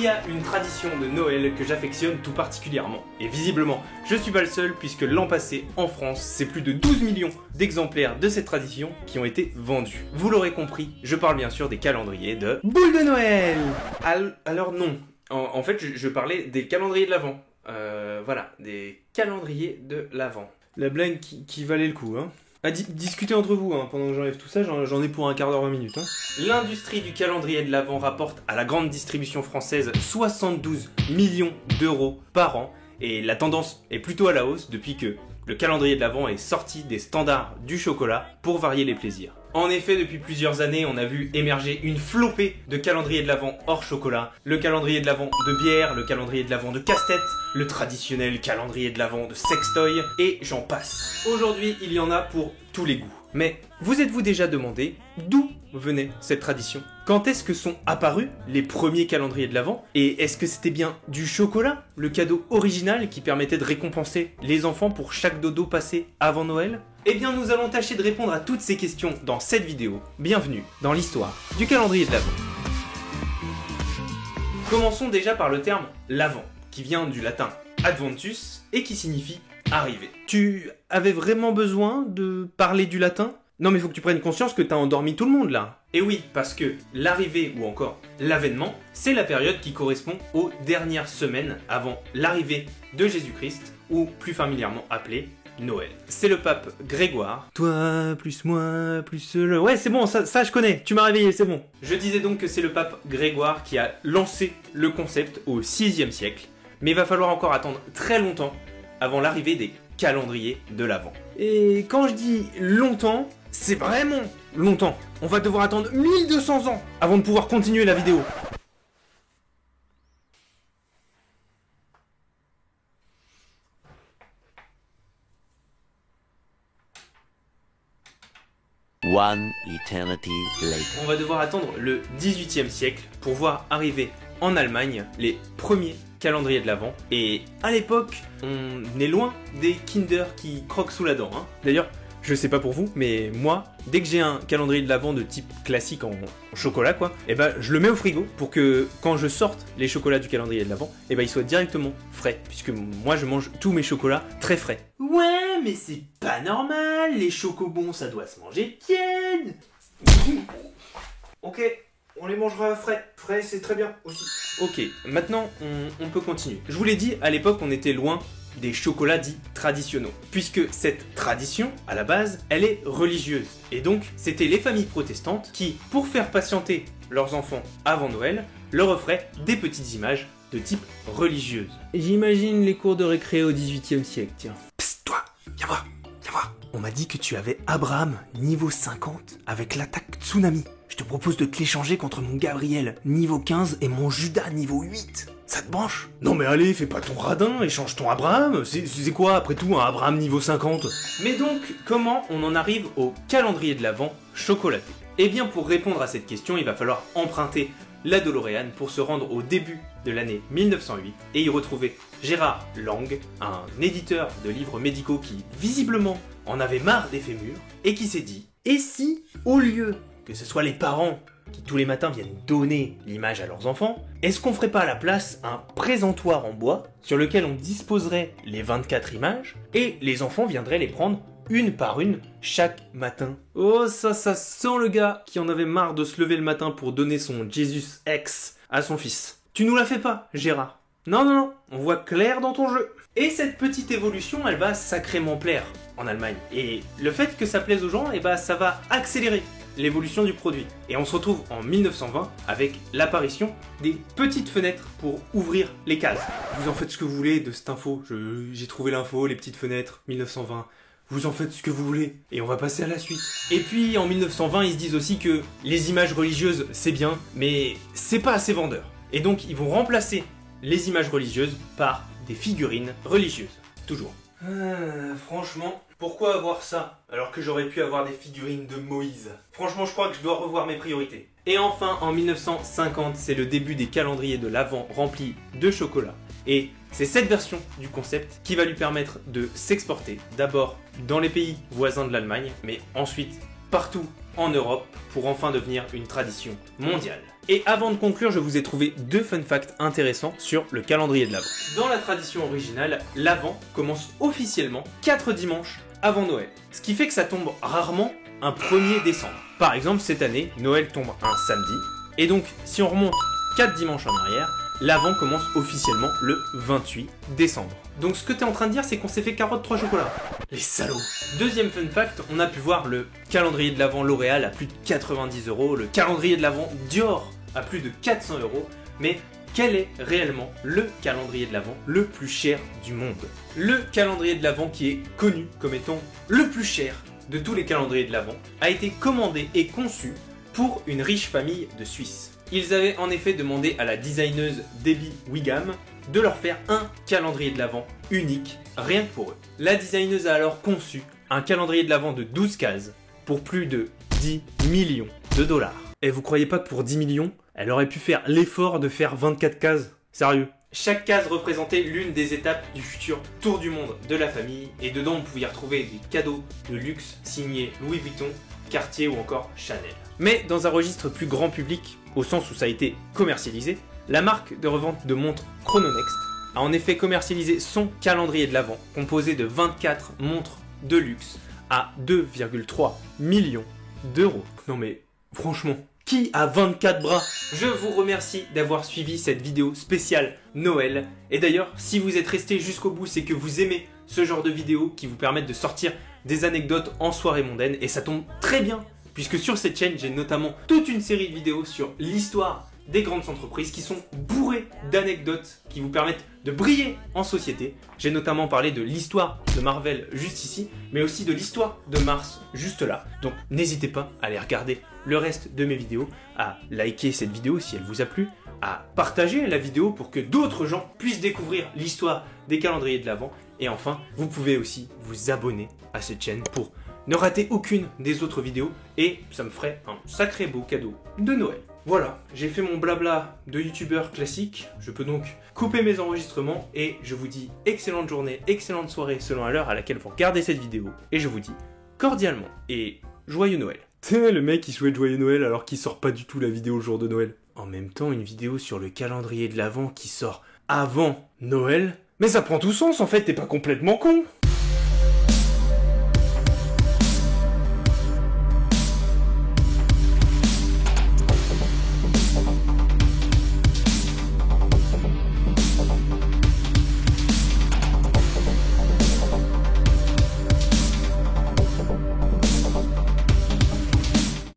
Il y a une tradition de Noël que j'affectionne tout particulièrement. Et visiblement, je suis pas le seul puisque l'an passé, en France, c'est plus de 12 millions d'exemplaires de cette tradition qui ont été vendus. Vous l'aurez compris, je parle bien sûr des calendriers de Boule de Noël. Alors non, en fait je parlais des calendriers de l'Avent. Voilà, des calendriers de l'Avent. La blague qui valait le coup, hein. Discutez entre vous, hein, pendant que j'enlève tout ça, j'en ai pour un quart d'heure, 20 minutes. Hein. L'industrie du calendrier de l'Avent rapporte à la grande distribution française 72 millions d'euros par an, et la tendance est plutôt à la hausse depuis que le calendrier de l'Avent est sorti des standards du chocolat pour varier les plaisirs. En effet, depuis plusieurs années, on a vu émerger une flopée de calendriers de l'Avent hors chocolat, le calendrier de l'Avent de bière, le calendrier de l'Avent de casse-tête, le traditionnel calendrier de l'Avent de sextoy, et j'en passe. Aujourd'hui, il y en a pour tous les goûts. Mais vous êtes-vous déjà demandé d'où venait cette tradition? Quand est-ce que sont apparus les premiers calendriers de l'Avent? Et est-ce que c'était bien du chocolat, le cadeau original qui permettait de récompenser les enfants pour chaque dodo passé avant Noël? Eh bien, nous allons tâcher de répondre à toutes ces questions dans cette vidéo. Bienvenue dans l'histoire du calendrier de l'Avent. Commençons déjà par le terme l'Avent, qui vient du latin adventus et qui signifie arriver. Tu avais vraiment besoin de parler du latin? Non mais faut que tu prennes conscience que t'as endormi tout le monde là. Et oui, parce que l'arrivée ou encore l'avènement, c'est la période qui correspond aux dernières semaines avant l'arrivée de Jésus-Christ, ou plus familièrement appelé Noël. C'est le pape Grégoire. Toi, plus moi, plus le... Ouais, c'est bon, ça je connais, tu m'as réveillé, c'est bon. Je disais donc que c'est le pape Grégoire qui a lancé le concept au 6e siècle, mais il va falloir encore attendre très longtemps avant l'arrivée des calendriers de l'Avent. Et quand je dis longtemps, c'est vraiment longtemps. On va devoir attendre 1200 ans avant de pouvoir continuer la vidéo. One eternity later. On va devoir attendre le 18e siècle pour voir arriver en Allemagne les premiers calendriers de l'Avent. Et à l'époque, on est loin des Kinder qui croquent sous la dent. Hein. D'ailleurs, je sais pas pour vous, mais moi, dès que j'ai un calendrier de l'Avent de type classique en chocolat, quoi, et ben je le mets au frigo pour que quand je sorte les chocolats du calendrier de l'Avent, et ben ils soient directement frais, puisque moi je mange tous mes chocolats très frais. Ouais, mais c'est pas normal, les chocobons ça doit se manger tiède. Ok, on les mangera frais. Frais, c'est très bien aussi. Ok, maintenant on peut continuer. Je vous l'ai dit, à l'époque on était loin des chocolats dits traditionnels, puisque cette tradition, à la base, elle est religieuse. Et donc, c'était les familles protestantes qui, pour faire patienter leurs enfants avant Noël, leur offraient des petites images de type religieuse. J'imagine les cours de récré au 18e siècle, tiens. Psst, toi, viens voir, viens voir. On m'a dit que tu avais Abraham, niveau 50, avec l'attaque tsunami. Je te propose de te l'échanger contre mon Gabriel, niveau 15, et mon Judas, niveau 8. Ça te branche? Non mais allez, fais pas ton radin, échange ton Abraham. C'est quoi, après tout, un Abraham niveau 50? Mais donc, comment on en arrive au calendrier de l'Avent chocolaté? Eh bien, pour répondre à cette question, il va falloir emprunter la DeLorean pour se rendre au début de l'année 1908 et y retrouver Gérard Lang, un éditeur de livres médicaux qui, visiblement, en avait marre des fémurs et qui s'est dit « Et si, au lieu que ce soit les parents qui tous les matins viennent donner l'image à leurs enfants, est-ce qu'on ferait pas à la place un présentoir en bois sur lequel on disposerait les 24 images et les enfants viendraient les prendre une par une chaque matin? Oh ça sent le gars qui en avait marre de se lever le matin pour donner son Jesus X à son fils. Tu nous la fais pas, Gérard? Non, on voit clair dans ton jeu. Et cette petite évolution, elle va sacrément plaire en Allemagne. Et le fait que ça plaise aux gens, eh ben, ça va accélérer l'évolution du produit. Et on se retrouve en 1920 avec l'apparition des petites fenêtres pour ouvrir les cases. Vous en faites ce que vous voulez de cette info. J'ai trouvé l'info, les petites fenêtres, 1920. Vous en faites ce que vous voulez. Et on va passer à la suite. Et puis en 1920, ils se disent aussi que les images religieuses, c'est bien, mais c'est pas assez vendeur. Et donc ils vont remplacer les images religieuses par des figurines religieuses. Toujours. Franchement, pourquoi avoir ça alors que j'aurais pu avoir des figurines de Moïse? Franchement, je crois que je dois revoir mes priorités. Et enfin, en 1950, c'est le début des calendriers de l'Avent remplis de chocolat. Et c'est cette version du concept qui va lui permettre de s'exporter, d'abord dans les pays voisins de l'Allemagne, mais ensuite partout en Europe pour enfin devenir une tradition mondiale. Et avant de conclure, je vous ai trouvé 2 fun facts intéressants sur le calendrier de l'Avent. Dans la tradition originale, l'Avent commence officiellement 4 dimanches avant Noël, ce qui fait que ça tombe rarement un 1er décembre. Par exemple, cette année, Noël tombe un samedi, et donc si on remonte 4 dimanches en arrière, l'Avent commence officiellement le 28 décembre. Donc ce que t'es en train de dire, c'est qu'on s'est fait carotte 3 chocolats. Les salauds. Deuxième fun fact, on a pu voir le calendrier de l'Avent L'Oréal à plus de 90 €, le calendrier de l'Avent Dior à plus de 400 €, mais quel est réellement le calendrier de l'Avent le plus cher du monde? Le calendrier de l'Avent, qui est connu comme étant le plus cher de tous les calendriers de l'Avent, a été commandé et conçu pour une riche famille de Suisse. Ils avaient en effet demandé à la designeuse Debbie Wigham de leur faire un calendrier de l'Avent unique, rien que pour eux. La designeuse a alors conçu un calendrier de l'Avent de 12 cases pour plus de 10 millions de dollars. Et vous croyez pas que pour 10 millions, elle aurait pu faire l'effort de faire 24 cases? Sérieux? Chaque case représentait l'une des étapes du futur tour du monde de la famille, et dedans on pouvait y retrouver des cadeaux de luxe signés Louis Vuitton, Cartier ou encore Chanel. Mais dans un registre plus grand public, au sens où ça a été commercialisé, la marque de revente de montres Chrononext a en effet commercialisé son calendrier de l'Avent, composé de 24 montres de luxe à 2,3 millions d'euros. Non mais franchement, qui a 24 bras? Je vous remercie d'avoir suivi cette vidéo spéciale Noël. Et d'ailleurs, si vous êtes resté jusqu'au bout, c'est que vous aimez ce genre de vidéos qui vous permettent de sortir des anecdotes en soirée mondaine. Et ça tombe très bien, puisque sur cette chaîne, j'ai notamment toute une série de vidéos sur l'histoire des grandes entreprises qui sont bourrées d'anecdotes qui vous permettent de briller en société. J'ai notamment parlé de l'histoire de Marvel juste ici, mais aussi de l'histoire de Mars juste là. Donc n'hésitez pas à aller regarder le reste de mes vidéos, à liker cette vidéo si elle vous a plu, à partager la vidéo pour que d'autres gens puissent découvrir l'histoire des calendriers de l'Avent. Et enfin, vous pouvez aussi vous abonner à cette chaîne pour ne rater aucune des autres vidéos, et ça me ferait un sacré beau cadeau de Noël. Voilà, j'ai fait mon blabla de youtubeur classique, je peux donc couper mes enregistrements, et je vous dis excellente journée, excellente soirée selon l'heure à laquelle vous regardez cette vidéo, et je vous dis cordialement et joyeux Noël. C'est le mec qui souhaite joyeux Noël alors qu'il sort pas du tout la vidéo le jour de Noël. En même temps, une vidéo sur le calendrier de l'Avent qui sort avant Noël? Mais ça prend tout sens en fait, t'es pas complètement con!